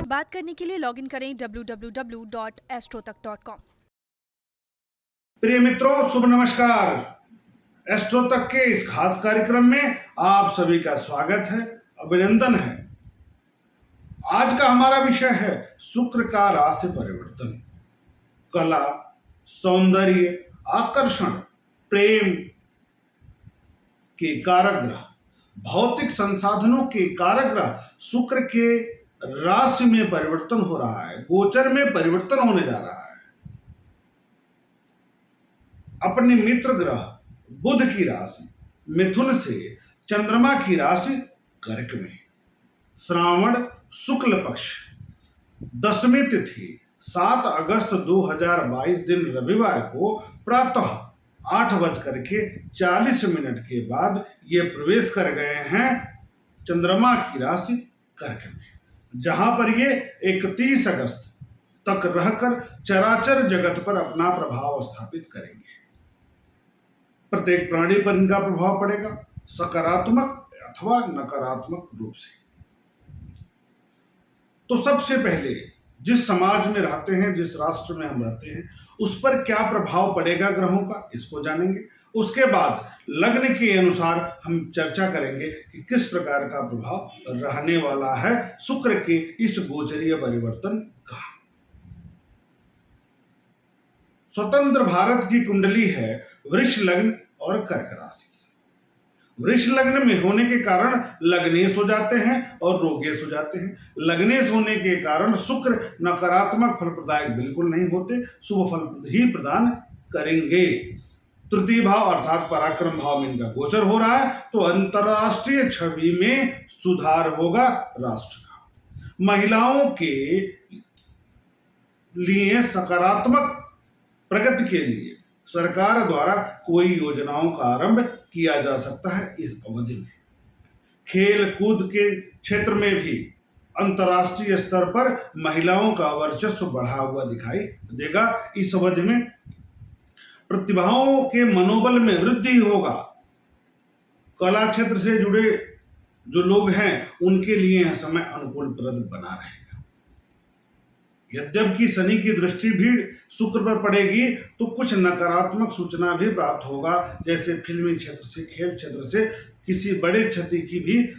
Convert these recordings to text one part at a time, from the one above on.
बात करने के लिए लॉगिन करें www.astrotak.com। प्रिय मित्रों, शुभ नमस्कार। एस्ट्रो तक के इस खास कार्यक्रम में आप सभी का स्वागत है, अभिनंदन है। आज का हमारा विषय है शुक्र का राशि परिवर्तन। कला, सौंदर्य, आकर्षण, प्रेम के कारक ग्रह, भौतिक संसाधनों के कारक ग्रह शुक्र के राशि में परिवर्तन हो रहा है, गोचर में परिवर्तन होने जा रहा है। अपने मित्र ग्रह बुध की राशि मिथुन से चंद्रमा की राशि कर्क में, श्रावण शुक्ल पक्ष, 10वीं तिथि 7 अगस्त 2022 दिन रविवार को प्रातः 8:40 के बाद ये प्रवेश कर गए हैं चंद्रमा की राशि कर्क में, जहां पर ये 31 अगस्त तक रहकर चराचर जगत पर अपना प्रभाव स्थापित करेंगे। प्रत्येक प्राणी पर इनका प्रभाव पड़ेगा, सकारात्मक अथवा नकारात्मक रूप से। तो सबसे पहले जिस समाज में रहते हैं, जिस राष्ट्र में हम रहते हैं, उस पर क्या प्रभाव पड़ेगा ग्रहों का, इसको जानेंगे। उसके बाद लग्न के अनुसार हम चर्चा करेंगे कि किस प्रकार का प्रभाव रहने वाला है शुक्र के इस गोचरीय परिवर्तन का। स्वतंत्र भारत की कुंडली है वृष लग्न और कर्क राशि। वृष लग्न में होने के कारण लग्नेश हो जाते हैं और रोगेश हो जाते हैं। लग्नेश होने के कारण शुक्र नकारात्मक फल प्रदायक बिल्कुल नहीं होते, शुभ फल ही प्रदान करेंगे। तृतीय भाव अर्थात पराक्रम भाव में इनका गोचर हो रहा है, तो अंतरराष्ट्रीय छवि में सुधार होगा राष्ट्र का। महिलाओं के लिए सकारात्मक प्रगति के लिए सरकार द्वारा कोई योजनाओं का आरंभ किया जा सकता है इस अवधि में। खेल कूद के क्षेत्र में भी अंतर्राष्ट्रीय स्तर पर महिलाओं का वर्चस्व बढ़ा हुआ दिखाई देगा। इस अवधि में प्रतिभाओं के मनोबल में वृद्धि होगा। कला क्षेत्र से जुड़े जो लोग हैं उनके लिए यह समय अनुकूलप्रद बना रहेगा। यद्यपि शनि की दृष्टि भी शुक्र पर पड़ेगी तो कुछ नकारात्मक सूचना भी प्राप्त होगा, जैसे फिल्मी क्षेत्र से, खेल क्षेत्र से किसी बड़े क्षति की भी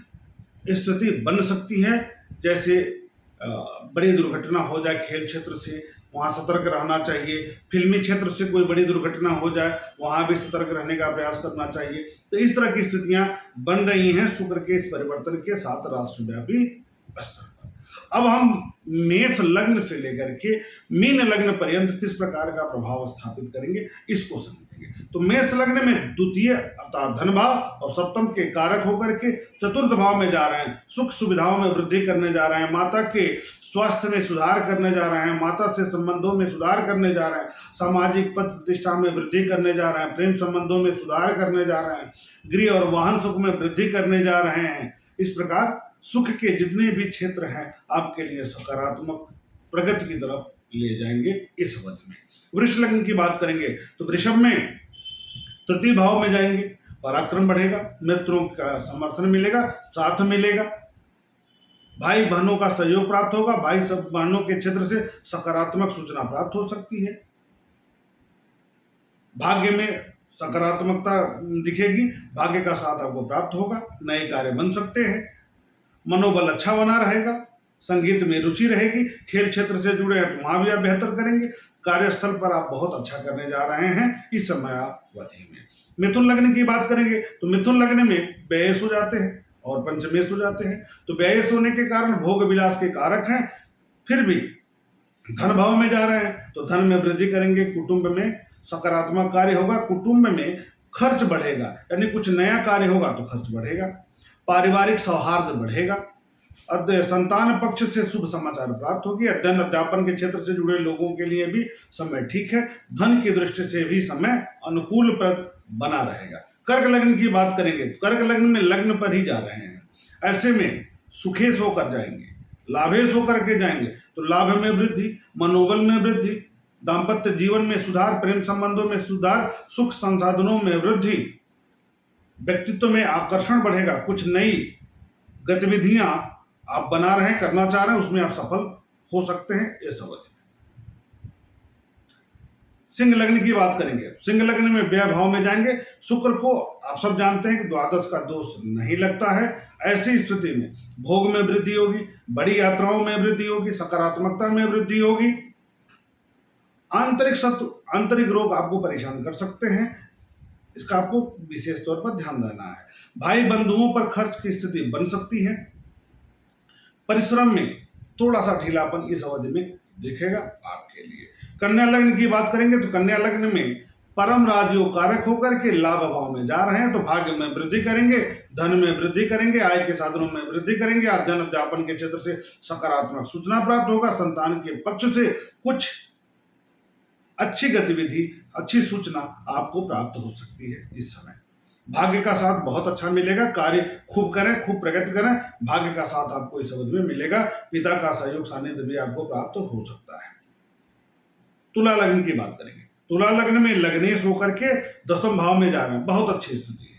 स्थिति बन सकती है। जैसे बड़ी दुर्घटना हो जाए खेल क्षेत्र से, वहाँ सतर्क रहना चाहिए। फिल्मी क्षेत्र से कोई बड़ी दुर्घटना हो जाए, वहाँ भी सतर्क रहने का प्रयास करना चाहिए। तो इस तरह की स्थितियां बन रही हैं शुक्र के इस परिवर्तन के साथ राष्ट्रव्यापी स्तर पर। अब हम मेष लग्न से लेकर के मीन लग्न पर्यंत किस प्रकार का प्रभाव स्थापित करेंगे इसको समझेंगे। तो मेष लग्न में द्वितीय अर्थात धन भाव और सप्तम के कारक होकर के चतुर्थ भाव में जा रहे हैं। सुख सुविधाओं में वृद्धि करने जा रहे हैं, माता के स्वास्थ्य में सुधार करने जा रहे हैं, माता से संबंधों में सुधार करने जा रहे हैं, सामाजिक पद प्रतिष्ठा में वृद्धि करने जा रहे हैं, प्रेम संबंधों में सुधार करने जा रहे हैं, गृह और वाहन सुख में वृद्धि करने जा रहे हैं। इस प्रकार सुख के जितने भी क्षेत्र हैं आपके लिए सकारात्मक प्रगति की तरफ ले जाएंगे इस अवधि में। वृष लग्न की बात करेंगे तो वृषभ में तृतीय भाव में जाएंगे, पराक्रम बढ़ेगा, मित्रों का समर्थन मिलेगा, साथ मिलेगा, भाई बहनों का सहयोग प्राप्त होगा, भाई सब बहनों के क्षेत्र से सकारात्मक सूचना प्राप्त हो सकती है। भाग्य में सकारात्मकता दिखेगी, भाग्य का साथ आपको प्राप्त होगा, नए कार्य बन सकते हैं, मनोबल अच्छा बना रहेगा, संगीत में रुचि रहेगी, खेल क्षेत्र से जुड़े हैं तो वहां भी आप बेहतर करेंगे, कार्यस्थल पर आप बहुत अच्छा करने जा रहे हैं इस समयावधि में। मिथुन लग्न की बात करेंगे तो मिथुन लग्न में व्ययस हो जाते हैं और पंचमेश हो जाते हैं। तो व्ययस होने के कारण भोग विलास के कारक हैं, फिर भी धन भाव में जा रहे हैं तो धन में वृद्धि करेंगे, कुटुंब में सकारात्मक कार्य होगा, कुटुंब में खर्च बढ़ेगा, यानी कुछ नया कार्य होगा तो खर्च बढ़ेगा, पारिवारिक सौहार्द बढ़ेगा, संतान पक्ष से शुभ समाचार प्राप्त होगी, अध्ययन अध्यापन के क्षेत्र से जुड़े लोगों के लिए भी समय ठीक है, धन की दृष्टि से भी समय अनुकूलप्रद बना रहेगा। कर्क लग्न की बात करेंगे तो कर्क लग्न में लग्न पर ही जा रहे हैं, ऐसे में सुखेश होकर जाएंगे, लाभेश होकर के जाएंगे तो लाभ में वृद्धि, मनोबल में वृद्धि, दाम्पत्य जीवन में सुधार, प्रेम संबंधों में सुधार, सुख संसाधनों में वृद्धि, व्यक्तित्व में आकर्षण बढ़ेगा, कुछ नई गतिविधियां आप बना रहे हैं, करना चाह रहे हैं, उसमें आप सफल हो सकते हैं इस अवधि में। सिंह लग्न की बात करेंगे, सिंह लग्न में व्यय भाव में जाएंगे। शुक्र को आप सब जानते हैं कि द्वादश का दोष नहीं लगता है। ऐसी स्थिति में भोग में वृद्धि होगी, बड़ी यात्राओं में वृद्धि होगी, सकारात्मकता में वृद्धि होगी। आंतरिक शत्रु, आंतरिक रोग आपको परेशान कर सकते हैं, इसका आपको विशेष तौर पर ध्यान देना है। भाई बंधुओं पर खर्च की स्थिति बन सकती है। परिश्रम में थोड़ा सा ढीलापन इस अवधि में दिखेगा आपके लिए। कन्या लग्न की बात करेंगे तो कन्या लग्न में परम राजयोग कारक होकर के लाभ भाव में जा रहे हैं, तो भाग्य में वृद्धि करेंगे, धन में वृद्धि करेंगे, आय के साधनों में वृद्धि करेंगे, अध्ययन अध्यापन के क्षेत्र से सकारात्मक सूचना प्राप्त होगा, संतान के पक्ष से कुछ अच्छी गतिविधि, अच्छी सूचना आपको प्राप्त हो सकती है इस समय। भाग्य का साथ बहुत अच्छा मिलेगा, कार्य खूब करें, खूब प्रगति करें, भाग्य का साथ आपको इस अवधि में मिलेगा। पिता का सहयोग सानिध्य भी आपको प्राप्त हो सकता है। तुला लग्न की बात करेंगे, तुला लग्न में लग्नेश होकर के दसम भाव में जा रहे हैं, बहुत अच्छी स्थिति है।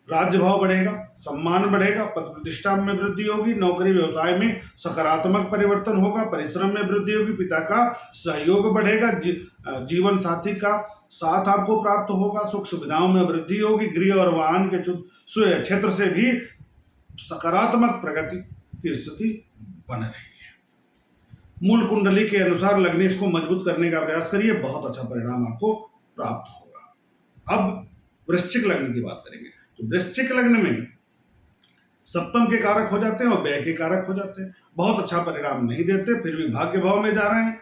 राज्य भाव बढ़ेगा, सम्मान बढ़ेगा, पद प्रतिष्ठा में वृद्धि होगी, नौकरी व्यवसाय में सकारात्मक परिवर्तन होगा, परिश्रम में वृद्धि होगी, पिता का सहयोग बढ़ेगा, जीवन साथी का साथ आपको प्राप्त होगा, सुख सुविधाओं में वृद्धि होगी, गृह और वाहन के क्षेत्र से भी सकारात्मक प्रगति की स्थिति बन रही है। मूल कुंडली के अनुसार लग्नेश को मजबूत करने का प्रयास करिए, बहुत अच्छा परिणाम आपको प्राप्त होगा। अब वृश्चिक लग्न की बात करेंगे, तो वृश्चिक लग्न में सप्तम के कारक हो जाते हैं और व्यय के कारक हो जाते हैं, बहुत अच्छा परिणाम नहीं देते, फिर भी भाग्य भाव में जा रहे हैं।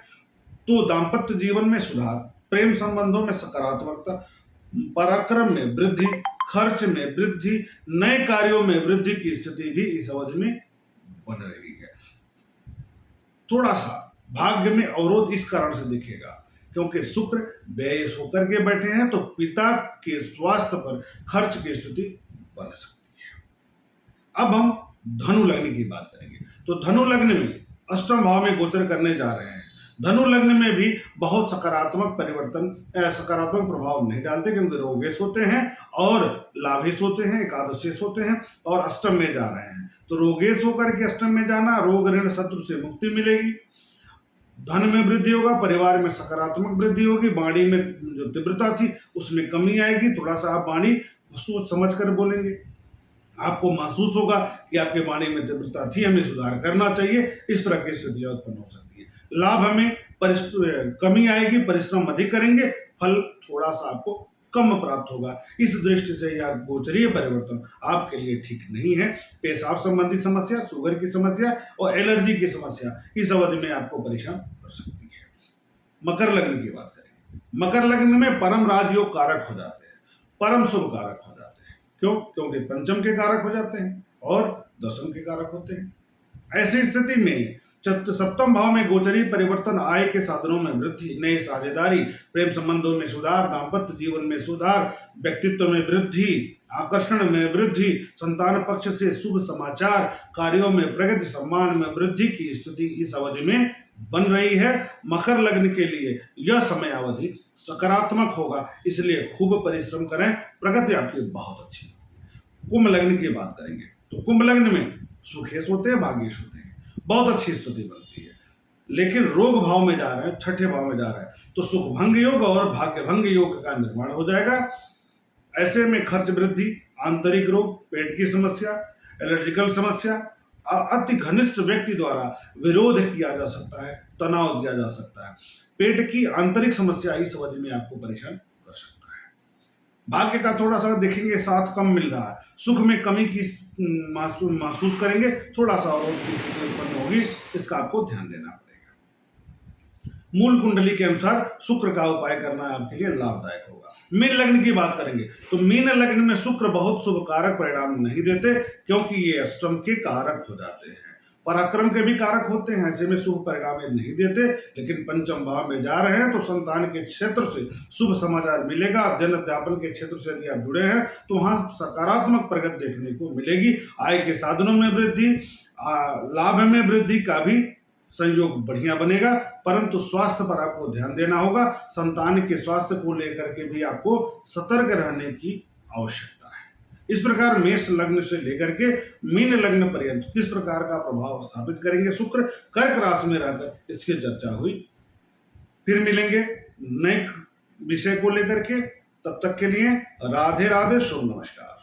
तो दाम्पत्य जीवन में सुधार, प्रेम संबंधों में सकारात्मकता, पराक्रम में वृद्धि, खर्च में वृद्धि, नए कार्यों में वृद्धि की स्थिति भी इस अवधि में बन रही है। थोड़ा सा भाग्य में अवरोध इस कारण से दिखेगा क्योंकि शुक्र व्यय होकर के बैठे हैं, तो पिता के स्वास्थ्य पर खर्च की स्थिति बन सकती है। अब हम धनु लग्न की बात करेंगे, तो धनु लग्न में अष्टम भाव में गोचर करने जा रहे हैं। धनु लग्न में भी बहुत सकारात्मक परिवर्तन, सकारात्मक प्रभाव नहीं डालते क्योंकि रोगेश होते हैं और लाभेश होते हैं, एकादशेश होते हैं और अष्टम में जा रहे हैं। तो रोगेश होकर के अष्टम में जाना, रोग ऋण शत्रु से मुक्ति मिलेगी, धन में वृद्धि होगा, परिवार में सकारात्मक वृद्धि होगी, वाणी में जो तीव्रता थी उसमें कमी आएगी। थोड़ा सा आप वाणी सोच समझ कर बोलेंगे, आपको महसूस होगा कि आपके वाणी में तीव्रता थी, हमें सुधार करना चाहिए, इस तरह की स्थितियां उत्पन्न हो सकती है। लाभ में कमी आएगी, परिश्रम अधिक करेंगे, फल थोड़ा सा आपको कम प्राप्त होगा। इस दृष्टि से यह गोचरीय परिवर्तन आपके लिए ठीक नहीं है। पेशाब संबंधी समस्या, शुगर की समस्या और एलर्जी की समस्या इस अवधि में आपको परेशान कर सकती है। मकर लग्न की बात करें, मकर लग्न में परम राजयोग कारक हो जाते हैं, परम शुभ कारक हो जाते हैं। क्यों? क्योंकि पंचम के कारक हो जाते हैं और दसम के कारक होते हैं। ऐसी स्थिति में सप्तम भाव में गोचरीय परिवर्तन, आय के साधनों में वृद्धि, नई साझेदारी, प्रेम संबंधों में सुधार, दाम्पत्य जीवन में सुधार, व्यक्तित्व में वृद्धि, आकर्षण में वृद्धि, संतान पक्ष से शुभ समाचार, कार्यों में प्रगति, सम्मान में वृद्धि की स्थिति इस अवधि में बन रही है। मकर लग्न के लिए यह समय अवधि सकारात्मक होगा, इसलिए खूब परिश्रम करें, प्रगति आपकी बहुत अच्छी होगी। कुंभ लग्न की बात करेंगे, तो कुंभ लग्न में सुखेश होते हैं, भाग्येश होते हैं, बहुत अच्छी स्थिति बनती है। लेकिन रोग भाव में जा रहे हैं, छठे भाव में जा रहे हैं, तो सुख भंग योग और भाग्य भंग योग का निर्माण हो जाएगा। ऐसे में खर्च वृद्धि, आंतरिक रोग, पेट की समस्या, एलर्जिकल समस्या, अति घनिष्ठ व्यक्ति द्वारा विरोध किया जा सकता है, तनाव दिया जा सकता है। पेट की आंतरिक समस्या इस अवधि में आपको परेशान कर सकता है। भाग्य का थोड़ा सा देखेंगे, साथ कम मिल रहा है, सुख में कमी की महसूस करेंगे, थोड़ा सा अवरोध की स्थिति उत्पन्न होगी, इसका आपको ध्यान देना पड़ेगा। मूल कुंडली के अनुसार शुक्र का उपाय करना आपके लिए लाभदायक होगा। मीन लग्न की बात करेंगे, तो मीन लग्न में शुक्र बहुत शुभ कारक परिणाम नहीं देते क्योंकि ये अष्टम के कारक हो जाते हैं, पराक्रम के भी कारक होते हैं, ऐसे में शुभ परिणाम नहीं देते। लेकिन पंचम भाव में जा रहे हैं तो संतान के क्षेत्र से शुभ समाचार मिलेगा, अध्ययन अध्यापन के क्षेत्र से यदि आप जुड़े हैं तो वहां सकारात्मक प्रगति देखने को मिलेगी, आय के साधनों में वृद्धि, लाभ में वृद्धि का भी संयोग बढ़िया बनेगा। परंतु स्वास्थ्य पर आपको ध्यान देना होगा, संतान के स्वास्थ्य को लेकर के भी आपको सतर्क रहने की आवश्यकता है। इस प्रकार मेष लग्न से लेकर के मीन लग्न पर्यंत किस प्रकार का प्रभाव स्थापित करेंगे शुक्र कर्क राशि में रहकर, इसकी चर्चा हुई। फिर मिलेंगे नए विषय को लेकर के, तब तक के लिए राधे राधे, शुभ नमस्कार।